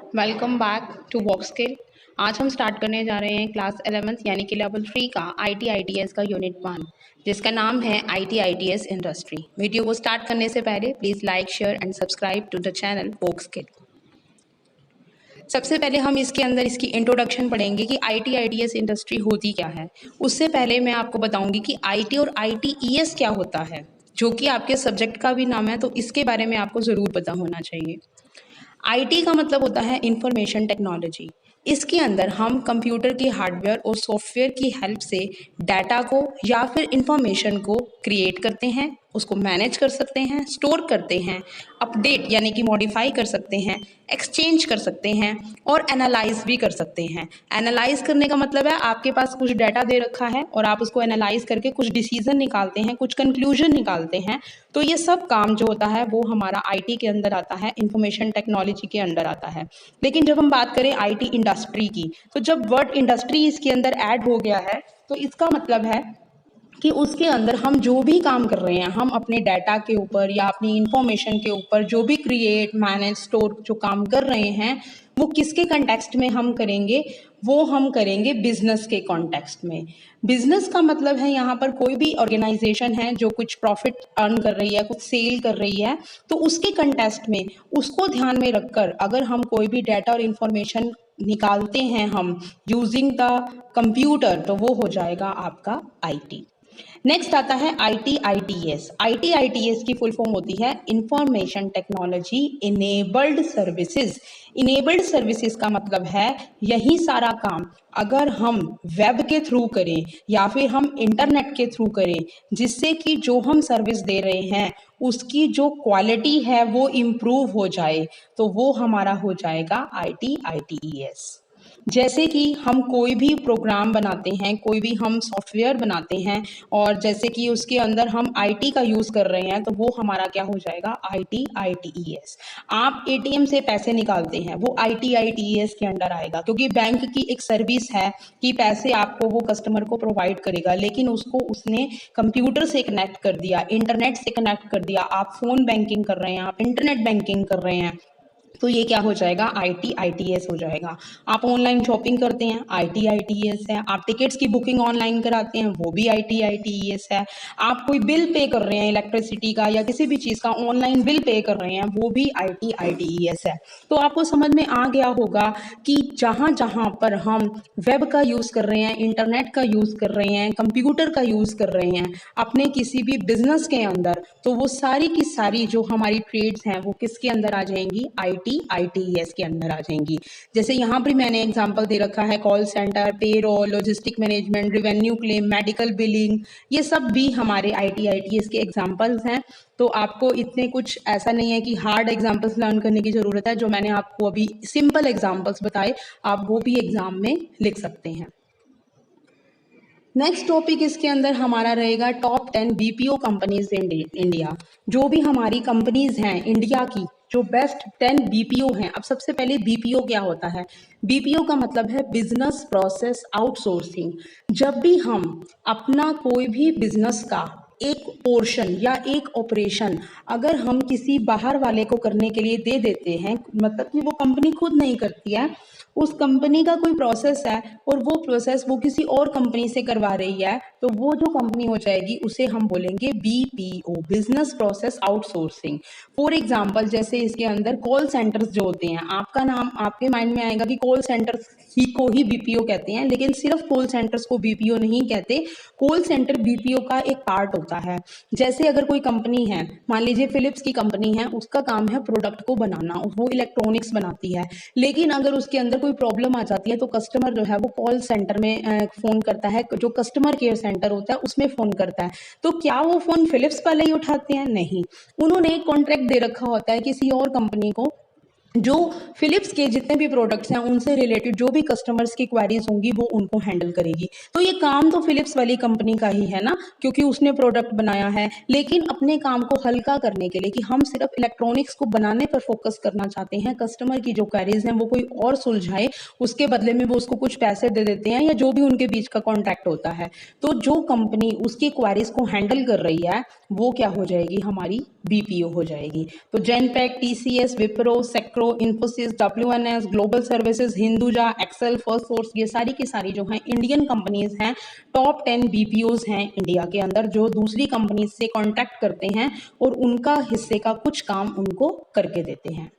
Welcome back to वॉक्सकिल। आज हम start करने जा रहे हैं क्लास 11th यानी कि लेवल 3 का IT/ITS का यूनिट 1 जिसका नाम है IT/ITS इंडस्ट्री। वीडियो को स्टार्ट करने से पहले please like share and subscribe to the channel वॉक्सकिल। सबसे पहले हम इसके अंदर इसकी इंट्रोडक्शन पढ़ेंगे कि IT/ITS इंडस्ट्री होती क्या है। उससे पहले मैं आपको बताऊंगी कि IT और ITES क्या होता है, जो कि आपके सब्जेक्ट का भी नाम है, तो इसके बारे में आपको ज़रूर पता होना चाहिए। IT का मतलब होता है इंफॉर्मेशन टेक्नोलॉजी। इसके अंदर हम कंप्यूटर की हार्डवेयर और सॉफ्टवेयर की हेल्प से डाटा को या फिर इंफॉर्मेशन को क्रिएट करते हैं, उसको मैनेज कर सकते हैं, स्टोर करते हैं, अपडेट यानी कि मॉडिफाई कर सकते हैं, एक्सचेंज कर सकते हैं और एनालाइज भी कर सकते हैं। एनालाइज करने का मतलब है आपके पास कुछ डाटा दे रखा है और आप उसको एनालाइज करके कुछ डिसीजन निकालते हैं, कुछ कंक्लूजन निकालते हैं। तो ये सब काम जो होता है वो हमारा IT के अंदर आता है, इंफॉर्मेशन टेक्नोलॉजी के अंदर आता है। लेकिन जब हम बात करें IT इंडस्ट्री की, तो जब वर्ड इंडस्ट्री इसके अंदर ऐड हो गया है तो इसका मतलब है कि उसके अंदर हम जो भी काम कर रहे हैं, हम अपने डाटा के ऊपर या अपनी इंफॉर्मेशन के ऊपर जो भी क्रिएट मैनेज स्टोर जो काम कर रहे हैं, वो किसके कंटेक्स्ट में हम करेंगे? वो हम करेंगे बिजनेस के कॉन्टेक्स्ट में। बिजनेस का मतलब है यहाँ पर कोई भी ऑर्गेनाइजेशन है जो कुछ प्रॉफिट अर्न कर रही है, कुछ सेल कर रही है, तो उसके कंटेक्स्ट में उसको ध्यान में रखकर अगर हम कोई भी डाटा और इंफॉर्मेशन निकालते हैं हम यूजिंग द कंप्यूटर, तो वो हो जाएगा आपका IT। नेक्स्ट आता है IT/ITS। IT/ITS की फुल फॉर्म होती है information technology enabled services. Enabled services का मतलब है यही सारा काम अगर हम वेब के थ्रू करें या फिर हम इंटरनेट के थ्रू करें, जिससे कि जो हम सर्विस दे रहे हैं उसकी जो क्वालिटी है वो इम्प्रूव हो जाए, तो वो हमारा हो जाएगा IT/ITES। जैसे कि हम कोई भी प्रोग्राम बनाते हैं, कोई भी हम सॉफ्टवेयर बनाते हैं और जैसे कि उसके अंदर हम IT का यूज़ कर रहे हैं, तो वो हमारा क्या हो जाएगा? IT/ITES। आप ATM से पैसे निकालते हैं, वो IT/ITES के अंडर आएगा, क्योंकि बैंक की एक सर्विस है कि पैसे आपको वो कस्टमर को प्रोवाइड करेगा, लेकिन उसको उसने कंप्यूटर से कनेक्ट कर दिया, इंटरनेट से कनेक्ट कर दिया। आप फ़ोन बैंकिंग कर रहे हैं, आप इंटरनेट बैंकिंग कर रहे हैं, तो ये क्या हो जाएगा? IT/ITES हो जाएगा। आप ऑनलाइन शॉपिंग करते हैं, IT/ITES है। आप टिकट्स की बुकिंग ऑनलाइन कराते हैं, वो भी IT/ITES है। आप कोई बिल पे कर रहे हैं इलेक्ट्रिसिटी का या किसी भी चीज़ का ऑनलाइन बिल पे कर रहे हैं, वो भी IT/ITES है। तो आपको समझ में आ गया होगा कि जहाँ जहाँ पर हम वेब का यूज़ कर रहे हैं, इंटरनेट का यूज़ कर रहे हैं, कंप्यूटर का यूज़ कर रहे हैं अपने किसी भी बिजनेस के अंदर, तो वो सारी की सारी जो हमारी ट्रेड्स हैं वो किसके अंदर आ जाएंगी? IT/ITES के अंदर आ जाएंगी। जैसे यहाँ पर मैंने एग्जांपल दे रखा है, call centre, payroll, logistic management, revenue claim, medical billing, ये सब भी हमारे IT/ITES के एग्जांपल्स हैं। तो आपको इतने कुछ ऐसा नहीं है कि हार्ड एग्जांपल्स लर्न करने की ज़रूरत है। जो मैंने आपको अभी सिंपल एग्जांपल्स बताए, आप वो भी एग्जाम में लिख सकते हैं। नेक्स्ट टॉपिक इसके अंदर हमारा रहेगा top 10 BPO companies in India. जो भी हमारी कंपनीज हैं इंडिया की, जो बेस्ट 10 BPO हैं। अब सबसे पहले BPO क्या होता है? BPO का मतलब है बिजनेस प्रोसेस आउटसोर्सिंग। जब भी हम अपना कोई भी बिजनेस का एक पोर्शन या एक ऑपरेशन अगर हम किसी बाहर वाले को करने के लिए दे देते हैं, मतलब कि वो कंपनी खुद नहीं करती है, उस कंपनी का कोई प्रोसेस है और वो प्रोसेस वो किसी और कंपनी से करवा रही है, तो वो जो कंपनी हो जाएगी उसे हम बोलेंगे BPO, business process outsourcing. For example, जैसे इसके अंदर कॉल सेंटर्स जो होते हैं, आपका नाम आपके माइंड में आएगा कि कॉल सेंटर्स ही को ही BPO कहते हैं, लेकिन सिर्फ कॉल सेंटर्स को BPO नहीं कहते। कॉल सेंटर BPO का एक पार्ट होता है। जैसे अगर कोई कंपनी है, मान लीजिए फिलिप्स की कंपनी है, उसका काम है प्रोडक्ट को बनाना, वो इलेक्ट्रॉनिक्स बनाती है, लेकिन अगर उसके अंदर कोई प्रॉब्लम आ जाती है तो कस्टमर जो है वो कॉल सेंटर में फ़ोन करता है, जो कस्टमर केयर सेंटर होता है उसमें फ़ोन करता है। तो क्या वो फ़ोन फिलिप्स वाले ही उठाते हैं? नहीं, उन्होंने एक कॉन्ट्रैक्ट दे रखा होता है किसी और कंपनी को, जो फिलिप्स के जितने भी प्रोडक्ट्स हैं उनसे रिलेटेड जो भी कस्टमर्स की क्वेरीज होंगी वो उनको हैंडल करेगी। तो ये काम तो फिलिप्स वाली कंपनी का ही है ना, क्योंकि उसने प्रोडक्ट बनाया है। लेकिन अपने काम को हल्का करने के लिए कि हम सिर्फ इलेक्ट्रॉनिक्स को बनाने पर फोकस करना चाहते हैं, कस्टमर की जो क्वेरीज हैं वो कोई और सुलझाए, उसके बदले में वो उसको कुछ पैसे दे देते हैं या जो भी उनके बीच का कॉन्ट्रैक्ट होता है। तो जो कंपनी उसकी क्वेरीज को हैंडल कर रही है वो क्या हो जाएगी? हमारी BPO हो जाएगी। तो जेनपैक, TCS, विप्रो, सेक्रो, Wipro, Infosys, WNS, global services, Hinduja, EXL, Firstsource, ये सारी की सारी जो हैं इंडियन कंपनीज हैं। टॉप 10 BPOज हैं इंडिया के अंदर जो दूसरी कंपनीज से कॉन्टैक्ट करते हैं और उनका हिस्से का कुछ काम उनको करके देते हैं।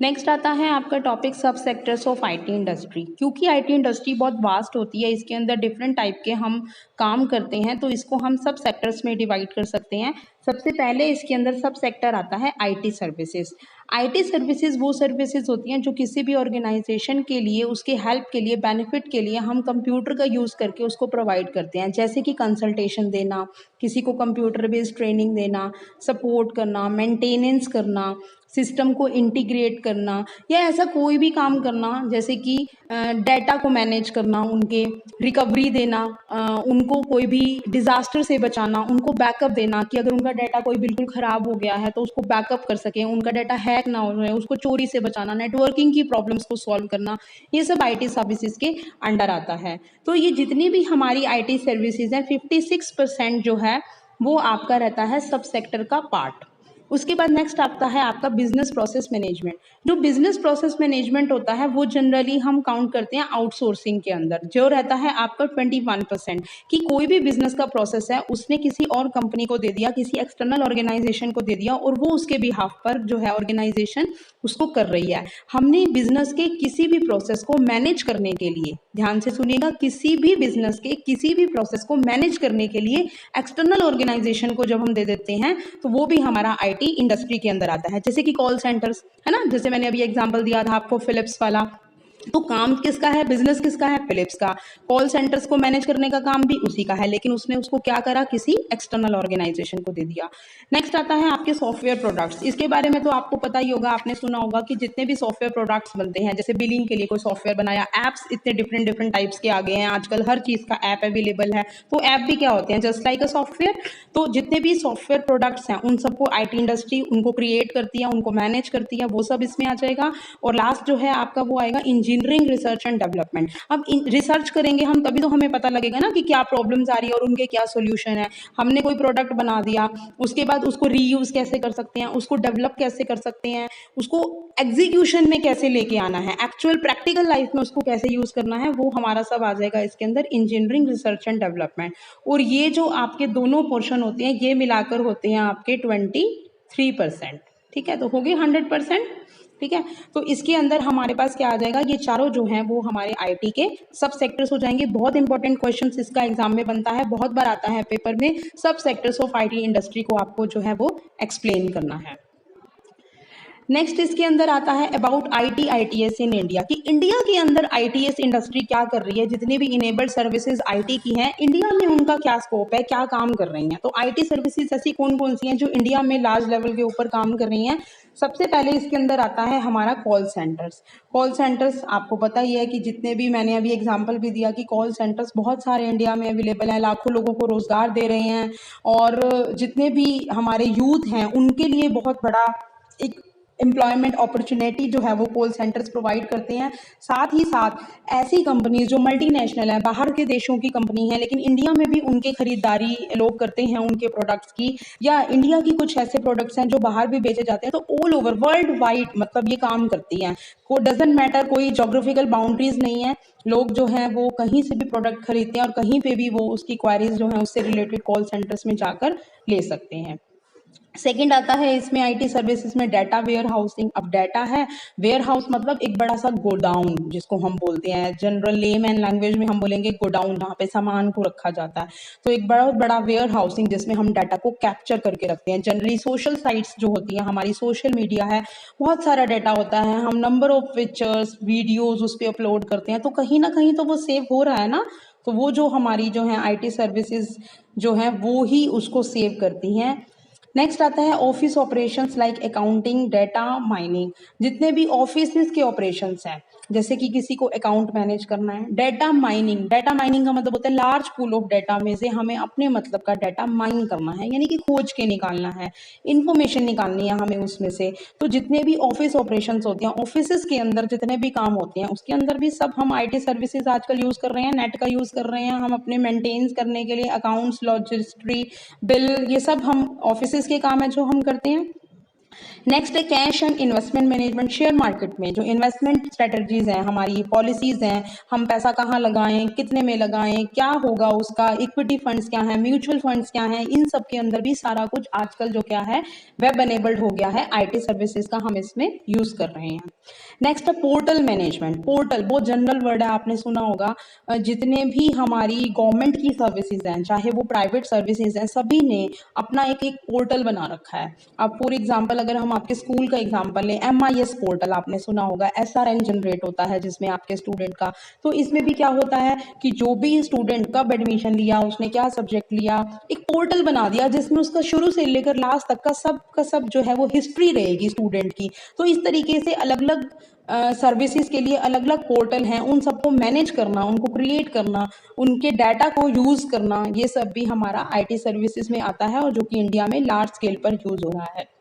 नेक्स्ट आता है आपका टॉपिक सब सेक्टर्स ऑफ IT इंडस्ट्री। क्योंकि IT इंडस्ट्री बहुत वास्ट होती है, इसके अंदर डिफरेंट टाइप के हम काम करते हैं, तो इसको हम सब सेक्टर्स में डिवाइड कर सकते हैं। सबसे पहले इसके अंदर सब सेक्टर आता है IT सर्विसेज। IT सर्विसेज वो सर्विसेज होती हैं जो किसी भी ऑर्गेनाइजेशन के लिए, उसके हेल्प के लिए, बेनिफिट के लिए हम कंप्यूटर का यूज़ करके उसको प्रोवाइड करते हैं। जैसे कि कंसल्टेशन देना, किसी को कंप्यूटर बेस्ड ट्रेनिंग देना, सपोर्ट करना, मेंटेनेंस करना, सिस्टम को इंटीग्रेट करना, या ऐसा कोई भी काम करना जैसे कि डाटा को मैनेज करना, उनके रिकवरी देना, उनको कोई भी डिज़ास्टर से बचाना, उनको बैकअप देना कि अगर उनका डाटा कोई बिल्कुल ख़राब हो गया है तो उसको बैकअप कर सकें, उनका डाटा हैक ना हो जाए, उसको चोरी से बचाना, नेटवर्किंग की प्रॉब्लम्स को सॉल्व करना, ये सब IT सर्विसेज के अंडर आता है। तो ये जितनी भी हमारी IT सर्विसेज हैं 56% जो है वो आपका रहता है सब सेक्टर का पार्ट। उसके बाद नेक्स्ट आता है आपका बिजनेस प्रोसेस मैनेजमेंट। जो बिजनेस प्रोसेस मैनेजमेंट होता है वो जनरली हम काउंट करते हैं आउटसोर्सिंग के अंदर, जो रहता है आपका 21%। कि कोई भी बिजनेस का प्रोसेस है उसने किसी और कंपनी को दे दिया, किसी एक्सटर्नल ऑर्गेनाइजेशन को दे दिया, और वो उसके बिहाफ पर जो है ऑर्गेनाइजेशन उसको कर रही है। हमने बिजनेस के किसी भी प्रोसेस को मैनेज करने के लिए, ध्यान से सुनिएगा, किसी भी बिजनेस के किसी भी प्रोसेस को मैनेज करने के लिए एक्सटर्नल ऑर्गेनाइजेशन को जब हम दे देते हैं तो वो भी हमारा IT इंडस्ट्री के अंदर आता है। जैसे कि कॉल सेंटर्स है ना, जैसे मैंने अभी एग्जांपल दिया था आपको फिलिप्स वाला, तो काम किसका है, बिजनेस किसका है, फिलिप्स का। कॉल सेंटर्स को मैनेज करने का काम भी उसी का है, लेकिन उसने उसको क्या करा, किसी एक्सटर्नल ऑर्गेनाइजेशन को दे दिया। नेक्स्ट आता है आपके सॉफ्टवेयर प्रोडक्ट्स। इसके बारे में तो आपको पता ही होगा, आपने सुना होगा कि जितने भी सॉफ्टवेयर प्रोडक्ट्स बनते हैं, जैसे बिलिंग के लिए कोई सॉफ्टवेयर बनाया, एप्स इतने डिफरेंट डिफरेंट टाइप्स के आ गए हैं आजकल, हर चीज़ का ऐप अवेलेबल है, तो ऐप भी क्या होते हैं, जस्ट लाइक अ सॉफ्टवेयर। तो जितने भी सॉफ्टवेयर प्रोडक्ट्स हैं उन सबको IT इंडस्ट्री उनको क्रिएट करती है, उनको मैनेज करती है, वो सब इसमें आ जाएगा। और लास्ट जो है आपका वो आएगा इंजीनियरिंग, रिसर्च एंड डेवलपमेंट। अब रिसर्च करेंगे हम तभी तो हमें पता लगेगा ना कि क्या प्रॉब्लम्स आ रही है और उनके क्या सोल्यूशन है। हमने कोई प्रोडक्ट बना दिया, उसके बाद उसको रीयूज कैसे कर सकते हैं, उसको डेवलप कैसे कर सकते हैं, उसको एग्जीक्यूशन में कैसे लेके आना है, एक्चुअल प्रैक्टिकल लाइफ में उसको कैसे यूज करना है, वो हमारा सब आ जाएगा इसके अंदर इंजीनियरिंग, रिसर्च एंड डेवलपमेंट। और ये जो आपके दोनों पोर्शन होते हैं ये मिलाकर होते हैं आपके 23%। ठीक है, तो हो गए 100%। ठीक है, तो इसके अंदर हमारे पास क्या आ जाएगा, ये चारों जो हैं वो हमारे IT के सब सेक्टर्स हो जाएंगे। बहुत इंपॉर्टेंट क्वेश्चन इसका एग्जाम में बनता है, बहुत बार आता है पेपर में, सब सेक्टर्स ऑफ IT इंडस्ट्री को आपको जो है वो एक्सप्लेन करना है। नेक्स्ट इसके अंदर आता है अबाउट ITS इन इंडिया, कि इंडिया के अंदर ITS इंडस्ट्री क्या कर रही है, जितनी भी इनेबल्ड सर्विसेज IT की हैं इंडिया में उनका क्या स्कोप है, क्या काम कर रही हैं। तो IT सर्विसेज ऐसी कौन कौन सी हैं जो इंडिया में लार्ज लेवल के ऊपर काम कर रही हैं। सबसे पहले इसके अंदर आता है हमारा कॉल सेंटर्स। कॉल सेंटर्स आपको पता ही है कि जितने भी, मैंने अभी एग्जांपल भी दिया कि कॉल सेंटर्स बहुत सारे इंडिया में अवेलेबल हैं, लाखों लोगों को रोजगार दे रहे हैं, और जितने भी हमारे यूथ हैं उनके लिए बहुत बड़ा एक एम्प्लॉयमेंट अपॉर्चुनिटी जो है वो कॉल सेंटर्स प्रोवाइड करते हैं। साथ ही साथ ऐसी कंपनीज जो मल्टीनेशनल है, बाहर के देशों की कंपनी है, लेकिन इंडिया में भी उनके खरीदारी लोग करते हैं उनके प्रोडक्ट्स की, या इंडिया की कुछ ऐसे प्रोडक्ट्स हैं जो बाहर भी बेचे जाते हैं, तो ऑल ओवर वर्ल्ड वाइड मतलब ये काम करती हैं। को डजेंट मैटर, कोई जोग्राफिकल बाउंड्रीज नहीं है, लोग जो हैं वो कहीं से भी प्रोडक्ट खरीदते हैं और कहीं पे भी वो उसकी क्वारीज जो हैं उससे रिलेटेड कॉल सेंटर्स में जाकर ले सकते हैं। सेकंड आता है इसमें IT सर्विसेज में डाटा वेयर हाउसिंग। अब डाटा है, वेयर हाउस मतलब एक बड़ा सा गोडाउन जिसको हम बोलते हैं, जनरल लेमैन लैंग्वेज में हम बोलेंगे गोडाउन, जहाँ पे सामान को रखा जाता है। तो एक बहुत बड़ा वेयर हाउसिंग जिसमें हम डाटा को कैप्चर करके रखते हैं। जनरली सोशल साइट्स जो होती हैं, हमारी सोशल मीडिया है, बहुत सारा डाटा होता है, हम नंबर ऑफ पिक्चर्स वीडियोज उस पर अपलोड करते हैं, तो कहीं ना कहीं तो वो सेव हो रहा है ना। तो वो जो हमारी जो है IT सर्विसेज जो है वो ही उसको सेव करती हैं। नेक्स्ट आता है office operations like accounting, data mining. जितने भी ऑफिस के ऑपरेशंस हैं, जैसे कि किसी को अकाउंट मैनेज करना है। डेटा माइनिंग, डेटा माइनिंग का मतलब होता है लार्ज पूल ऑफ डेटा में से हमें अपने मतलब का डेटा माइन करना है, यानी कि खोज के निकालना है, इंफॉर्मेशन निकालनी है हमें उसमें से। तो जितने भी ऑफिस ऑपरेशंस होते हैं, ऑफिस के अंदर जितने भी काम होते हैं, उसके अंदर भी सब हम आईटी सर्विसेज आजकल यूज कर रहे हैं, नेट का यूज कर रहे हैं हम अपने मेंटेन करने के लिए। अकाउंट्स, लॉजिस्ट्री, बिल, ये सब हम ऑफिस के काम है जो हम करते हैं। नेक्स्ट है cash and investment management. Share market में जो इन्वेस्टमेंट स्ट्रेटजीज हैं, हमारी पॉलिसीज हैं, हम पैसा कहाँ लगाएं, कितने में लगाएं, क्या होगा उसका, इक्विटी फंड्स क्या हैं, म्यूचुअल फंड्स क्या हैं, इन सब के अंदर भी सारा कुछ आजकल जो क्या है वेब एनेबल्ड हो गया है। आईटी सर्विसेज का हम इसमें यूज कर रहे हैं। नेक्स्ट है पोर्टल मैनेजमेंट। पोर्टल बहुत जनरल वर्ड है, आपने सुना होगा। जितने भी हमारी गवर्नमेंट की सर्विसेज हैं, चाहे वो प्राइवेट सर्विसेज हैं, सभी ने अपना एक एक पोर्टल बना रखा है। अब फॉर एग्जांपल अगर हम आपके स्कूल का एग्जांपल लें, MIS पोर्टल आपने सुना होगा, SRN जनरेट होता है जिसमें आपके स्टूडेंट का। तो इसमें भी क्या होता है कि जो भी स्टूडेंट कब एडमिशन लिया, उसने क्या सब्जेक्ट लिया, एक पोर्टल बना दिया जिसमें उसका शुरू से लेकर लास्ट तक का सब जो है वो हिस्ट्री रहेगी स्टूडेंट की। तो इस तरीके से अलग अलग सर्विसेज के लिए अलग अलग पोर्टल हैं, उन सबको मैनेज करना, उनको क्रिएट करना, उनके डाटा को यूज करना, ये सब भी हमारा आईटी सर्विसेज में आता है और जो कि इंडिया में लार्ज स्केल पर यूज हो रहा है।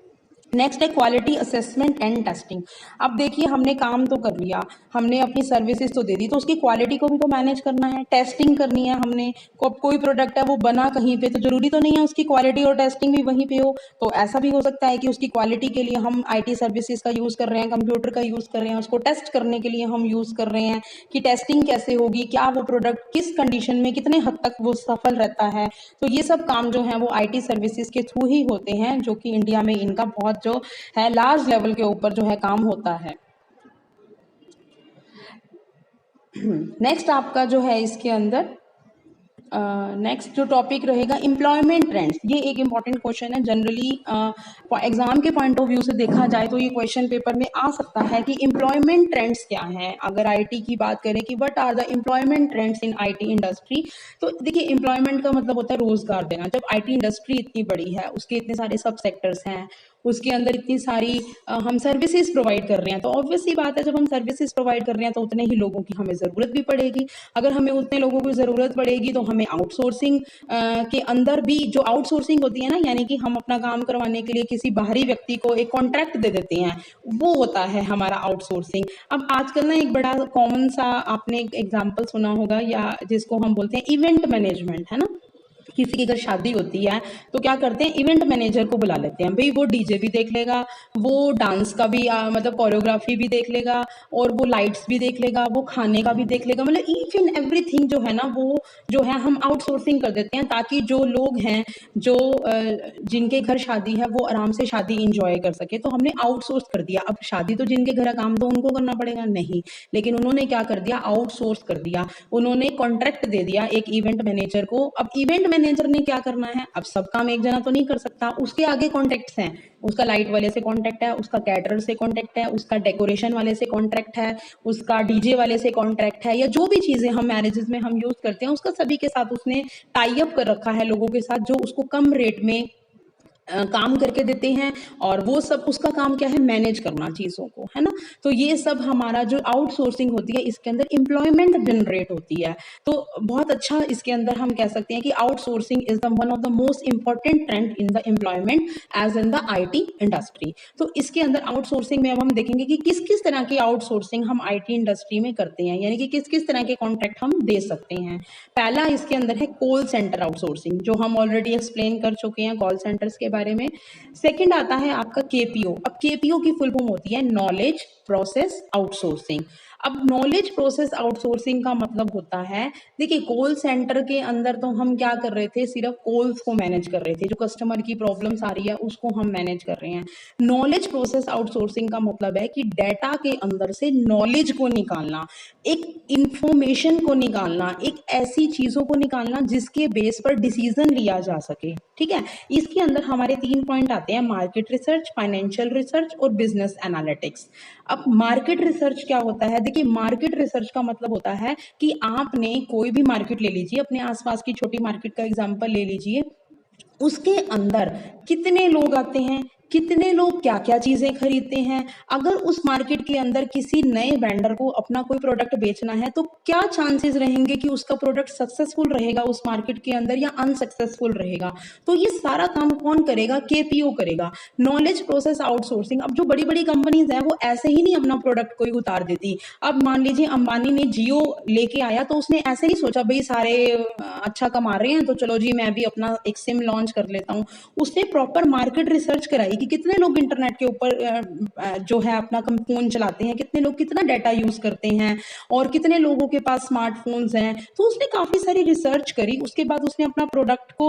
नेक्स्ट है क्वालिटी असेसमेंट एंड टेस्टिंग। अब देखिए हमने काम तो कर लिया, हमने अपनी सर्विसेज तो दे दी, तो उसकी क्वालिटी को भी तो मैनेज करना है, टेस्टिंग करनी है हमने। कोई प्रोडक्ट है वो बना कहीं पे, तो जरूरी तो नहीं है उसकी क्वालिटी और टेस्टिंग भी वहीं पे हो। तो ऐसा भी हो सकता है कि उसकी क्वालिटी के लिए हम आईटी सर्विसेज का यूज कर रहे हैं, कंप्यूटर का यूज कर रहे हैं, उसको टेस्ट करने के लिए हम यूज कर रहे हैं कि टेस्टिंग कैसे होगी, क्या वो प्रोडक्ट किस कंडीशन में कितने हद तक वो सफल रहता है। तो ये सब काम जो है वो आईटी सर्विसेज के थ्रू ही होते हैं, जो कि इंडिया में इनका बहुत जो है लार्ज लेवल के ऊपर जो है काम होता है। नेक्स्ट आपका जो है इसके अंदर नेक्स्ट जो टॉपिक रहेगा एम्प्लॉयमेंट ट्रेंड्स। ये एक इंपॉर्टेंट क्वेश्चन है, जनरली एग्जाम के पॉइंट ऑफ व्यू से देखा जाए तो ये क्वेश्चन पेपर में आ सकता है कि एम्प्लॉयमेंट ट्रेंड्स क्या हैं। अगर आईटी की बात करें कि what are the employment trends in IT industry, तो देखिए एम्प्लॉयमेंट का मतलब होता है रोजगार देना। जब आईटी इंडस्ट्री इतनी बड़ी है, उसके इतने सारे सब सेक्टर्स हैं, उसके अंदर इतनी सारी हम सर्विसेज प्रोवाइड कर रहे हैं, तो ऑब्वियस सी बात है जब हम सर्विसेज प्रोवाइड कर रहे हैं तो उतने ही लोगों की हमें ज़रूरत भी पड़ेगी। अगर हमें उतने लोगों की ज़रूरत पड़ेगी तो हमें आउटसोर्सिंग के अंदर भी जो आउटसोर्सिंग होती है ना, यानी कि हम अपना काम करवाने के लिए किसी बाहरी व्यक्ति को एक कॉन्ट्रैक्ट दे देते हैं, वो होता है हमारा आउटसोर्सिंग। अब आजकल ना एक बड़ा कॉमन सा आपने एक एग्जाम्पल सुना होगा, या जिसको हम बोलते हैं इवेंट मैनेजमेंट, है ना। किसी की अगर शादी होती है तो क्या करते हैं, इवेंट मैनेजर को बुला लेते हैं। भाई वो डीजे भी देख लेगा, वो डांस का भी मतलब कोरियोग्राफी भी देख लेगा, और वो लाइट्स भी देख लेगा, वो खाने का भी देख लेगा, मतलब ईच एंड एवरीथिंग जो है ना वो जो है हम आउटसोर्सिंग कर देते हैं, ताकि जो लोग हैं जो जिनके घर शादी है वो आराम से शादी इंजॉय कर सके। तो हमने आउटसोर्स कर दिया। अब शादी तो जिनके घर काम तो उनको करना पड़ेगा नहीं, लेकिन उन्होंने क्या कर दिया, आउटसोर्स कर दिया। उन्होंने कॉन्ट्रैक्ट दे दिया एक इवेंट मैनेजर को। अब इवेंट मैनेजर ने क्या करना है, अब सब काम एक जना तो नहीं कर सकता, उसके आगे कॉन्टैक्ट्स हैं, उसका लाइट वाले से कॉन्टैक्ट है, उसका कैटरर से कॉन्टैक्ट है, उसका डेकोरेशन वाले से कॉन्ट्रैक्ट है, उसका डीजे वाले से कॉन्ट्रैक्ट है, या जो भी चीजें हम मैरिजेस में हम यूज करते हैं उसका सभी के साथ उसने टाई अप कर रखा है लोगों के साथ, जो उसको कम रेट में काम करके देते हैं, और वो सब उसका काम क्या है, मैनेज करना चीज़ों को, है ना। तो ये सब हमारा जो आउटसोर्सिंग होती है इसके अंदर एम्प्लॉयमेंट जनरेट होती है। तो बहुत अच्छा इसके अंदर हम कह सकते हैं कि outsourcing is the one of the most important trend in the employment as in the IT industry. तो इसके अंदर आउटसोर्सिंग में अब हम देखेंगे कि किस किस तरह की आउटसोर्सिंग हम आईटी इंडस्ट्री में करते हैं, यानी कि किस किस तरह के कॉन्ट्रैक्ट हम दे सकते हैं। पहला इसके अंदर है कॉल सेंटर आउटसोर्सिंग, जो हम ऑलरेडी एक्सप्लेन कर चुके हैं कॉल सेंटर्स के बारे में। सेकंड आता है आपका केपीओ। अब केपीओ की फुल फॉर्म होती है नॉलेज प्रोसेस आउटसोर्सिंग। अब नॉलेज प्रोसेस आउटसोर्सिंग का मतलब होता है, देखिए कॉल सेंटर के अंदर तो हम क्या कर रहे थे, सिर्फ कॉल्स को मैनेज कर रहे थे, जो कस्टमर की प्रॉब्लम्स आ रही है उसको हम मैनेज कर रहे हैं। नॉलेज प्रोसेस आउटसोर्सिंग का मतलब है कि डेटा के अंदर से नॉलेज को निकालना, एक इंफॉर्मेशन को निकालना, एक ऐसी चीजों को निकालना जिसके बेस पर डिसीजन लिया जा सके। ठीक है, इसके अंदर हमारे 3 पॉइंट आते हैं, मार्केट रिसर्च, फाइनेंशियल रिसर्च और बिजनेस एनालिटिक्स। अब मार्केट रिसर्च क्या होता है, देखिए मार्केट रिसर्च का मतलब होता है कि आपने कोई भी मार्केट ले लीजिए, अपने आसपास की छोटी मार्केट का एग्जांपल ले लीजिए, उसके अंदर कितने लोग आते हैं, कितने लोग क्या क्या चीज़ें खरीदते हैं। अगर उस मार्केट के अंदर किसी नए वेंडर को अपना कोई प्रोडक्ट बेचना है तो क्या चांसेस रहेंगे कि उसका प्रोडक्ट सक्सेसफुल रहेगा उस मार्केट के अंदर या अनसक्सेसफुल रहेगा। तो ये सारा काम कौन करेगा, केपीओ करेगा, नॉलेज प्रोसेस आउटसोर्सिंग। अब जो बड़ी बड़ी कंपनीज हैं वो ऐसे ही नहीं अपना प्रोडक्ट कोई उतार देती। अब मान लीजिए अंबानी ने जियो लेके आया तो उसने ऐसे नहीं सोचा भाई सारे अच्छा कमा रहे हैं तो चलो जी मैं भी अपना एक सिम लॉन्च कर लेता हूँ। उसने प्रॉपर मार्केट रिसर्च कराई कि कितने लोग इंटरनेट के ऊपर जो है अपना फोन चलाते हैं, कितने लोग कितना डाटा यूज करते हैं और कितने लोगों के पास स्मार्टफोन्स हैं। तो उसने काफी सारी रिसर्च करी, उसके बाद उसने अपना प्रोडक्ट को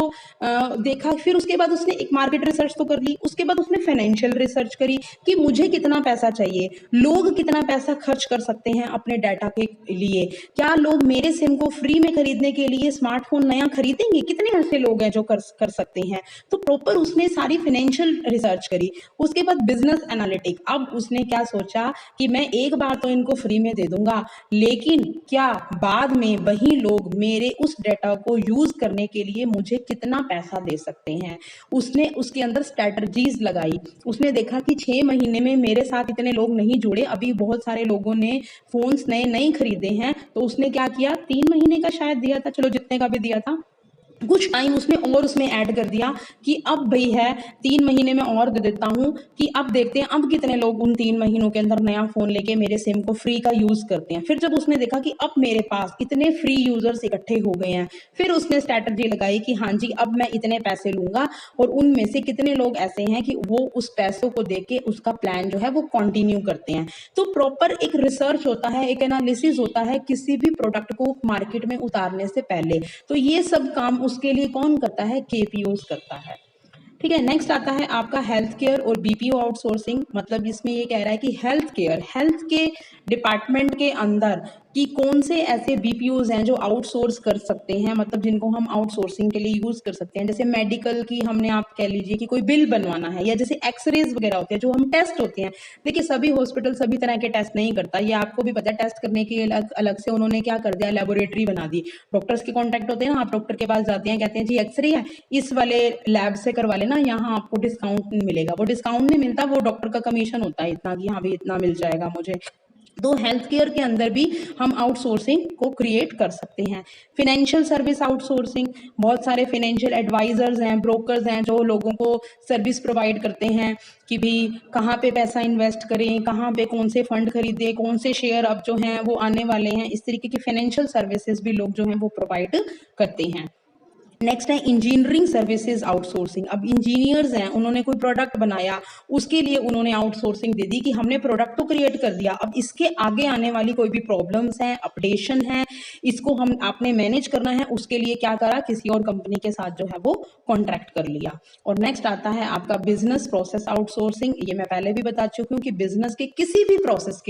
देखा, फिर उसके बाद उसने एक मार्केट रिसर्च तो कर ली, उसके बाद उसने फाइनेंशियल रिसर्च करी कि मुझे कितना पैसा चाहिए, लोग कितना पैसा खर्च कर सकते हैं अपने डाटा के लिए, क्या लोग मेरे सिम को फ्री में खरीदने के लिए स्मार्टफोन नया खरीदेंगे, कितने ऐसे लोग हैं जो कर सकते हैं। तो प्रॉपर उसने सारी फाइनेंशियल रिसर्च करी। उसके बाद बिजनेस एनालिटिक, अब उसने क्या सोचा कि मैं एक बार तो इनको फ्री में दे दूंगा, लेकिन क्या बाद में वही लोग मेरे उस डेटा को यूज करने के लिए मुझे कितना पैसा दे सकते हैं। उसने उसके अंदर स्ट्रैटेजीज लगाई। उसने देखा कि 6 महीने में मेरे साथ इतने लोग नहीं जुड़े, अभी बहुत सारे लोगों ने फोन्स नए नहीं खरीदे हैं, तो उसने क्या किया, 3 महीने का शायद दिया था, चलो जितने का भी दिया था, कुछ टाइम उसने और उसमें ऐड कर दिया कि अब भाई है 3 महीने में और दे देता हूँ कि अब देखते हैं अब कितने लोग उन 3 महीनों के अंदर नया फोन लेके मेरे सिम को फ्री का यूज करते हैं। फिर जब उसने देखा कि अब मेरे पास इतने फ्री यूजर्स इकट्ठे हो गए हैं, फिर उसने स्ट्रैटेजी लगाई कि हाँ जी अब मैं इतने पैसे लूंगा और उनमें से कितने लोग ऐसे हैं कि वो उस पैसों को देख के उसका प्लान जो है वो कंटिन्यू करते हैं। तो प्रॉपर एक रिसर्च होता है, एक एनालिसिस होता है किसी भी प्रोडक्ट को मार्केट में उतारने से पहले। तो ये सब काम उसके लिए कौन करता है, केपीओस करता है। ठीक है, नेक्स्ट आता है आपका हेल्थ केयर और बीपीओ आउटसोर्सिंग। मतलब इसमें ये कह रहा है कि हेल्थ केयर, हेल्थ के डिपार्टमेंट के अंदर कि कौन से ऐसे बीपीओज हैं जो आउटसोर्स कर सकते हैं, मतलब जिनको हम आउटसोर्सिंग के लिए यूज कर सकते हैं। जैसे मेडिकल की हमने, आप कह लीजिए कि कोई बिल बनवाना है, या जैसे एक्सरेज वगैरह होते हैं जो हम टेस्ट होते हैं। देखिए सभी हॉस्पिटल सभी तरह के टेस्ट नहीं करता, ये आपको भी पता है। टेस्ट करने के अलग अलग से उन्होंने क्या कर दिया, लेबोरेटरी बना दी। डॉक्टर्स के कॉन्टैक्ट होते हैं ना, आप डॉक्टर के पास जाते हैं, कहते हैं जी एक्सरे है इस वाले लैब से करवा लेना, यहाँ आपको डिस्काउंट मिलेगा। वो डिस्काउंट नहीं मिलता, वो डॉक्टर का कमीशन होता है इतना कि हाँ भाई इतना मिल जाएगा मुझे। तो हेल्थ केयर के अंदर भी हम आउटसोर्सिंग को क्रिएट कर सकते हैं। फिनेंशियल सर्विस आउटसोर्सिंग, बहुत सारे फिनेंशियल एडवाइजर्स हैं, ब्रोकर्स हैं जो लोगों को सर्विस प्रोवाइड करते हैं कि भी कहाँ पे पैसा इन्वेस्ट करें, कहाँ पे कौन से फंड खरीदें, कौन से शेयर अब जो हैं वो आने वाले हैं। इस तरीके की फाइनेंशियल सर्विसेज भी लोग जो हैं वो प्रोवाइड करते हैं। नेक्स्ट है इंजीनियरिंग सर्विसेज आउटसोर्सिंग। अब इंजीनियर्स हैं, उन्होंने कोई प्रोडक्ट बनाया, उसके लिए उन्होंने आउटसोर्सिंग दे दी कि हमने प्रोडक्ट तो क्रिएट कर दिया, अब इसके आगे आने वाली कोई भी प्रॉब्लम्स हैं, अपडेशन है, इसको हम आपने मैनेज करना है, उसके लिए क्या करा, किसी और कंपनी के साथ जो है वो कॉन्ट्रैक्ट कर लिया। और नेक्स्ट आता है आपका बिजनेस प्रोसेस आउटसोर्सिंग। ये मैं पहले भी बता चुकी हूँ कि बिजनेस के किसी भी प्रोसेस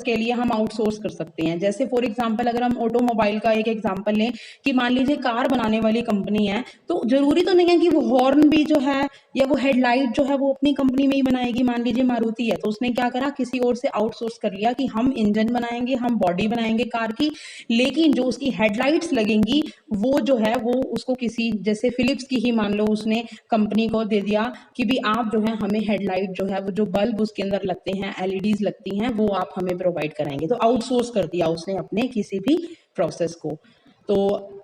के लिए हम आउटसोर्स कर सकते हैं। जैसे फॉर एग्जांपल अगर हम ऑटोमोबाइल का एक एग्जांपल लें कि मान लीजिए कार बनाने वाली कंपनी है, तो जरूरी तो नहीं है कि वो हॉर्न भी जो है या वो हेडलाइट जो है वो अपनी कंपनी में ही बनाएगी। मान लीजिए मारुति है तो उसने क्या करा, किसी और से आउटसोर्स कर लिया कि हम इंजन बनाएंगे, हम बॉडी बनाएंगे कार की, लेकिन जो उसकी हेडलाइट्स लगेंगी वो जो है वो उसको किसी, जैसे फिलिप्स की ही मान लो, उसने कंपनी को दे दिया कि भी आप जो है हमें हेडलाइट जो है वो जो बल्ब उसके अंदर लगते हैं, एलईडीज लगती हैं, वो आप हमें प्रोवाइड कराएंगे। तो आउटसोर्स कर दिया उसने अपने किसी भी प्रोसेस को। तो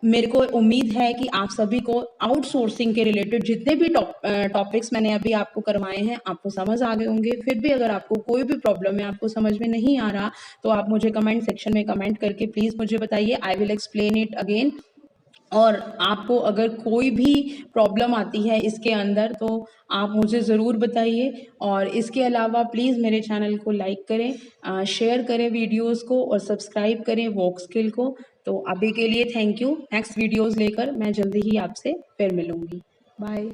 मेरे को उम्मीद है कि आप सभी को आउटसोर्सिंग के रिलेटेड जितने भी टॉपिक्स मैंने अभी आपको करवाए हैं आपको समझ आ गए होंगे। फिर भी अगर आपको कोई भी प्रॉब्लम है, आपको समझ में नहीं आ रहा, तो आप मुझे कमेंट सेक्शन में कमेंट करके प्लीज़ मुझे बताइए, I will explain it again. और आपको अगर कोई भी प्रॉब्लम आती है इसके अंदर तो आप मुझे ज़रूर बताइए। और इसके अलावा प्लीज़ मेरे चैनल को लाइक करें, शेयर करें वीडियोस को और सब्सक्राइब करें वोकस्किल को। तो अभी के लिए थैंक यू। नेक्स्ट वीडियोस लेकर मैं जल्दी ही आपसे फिर मिलूँगी। बाय।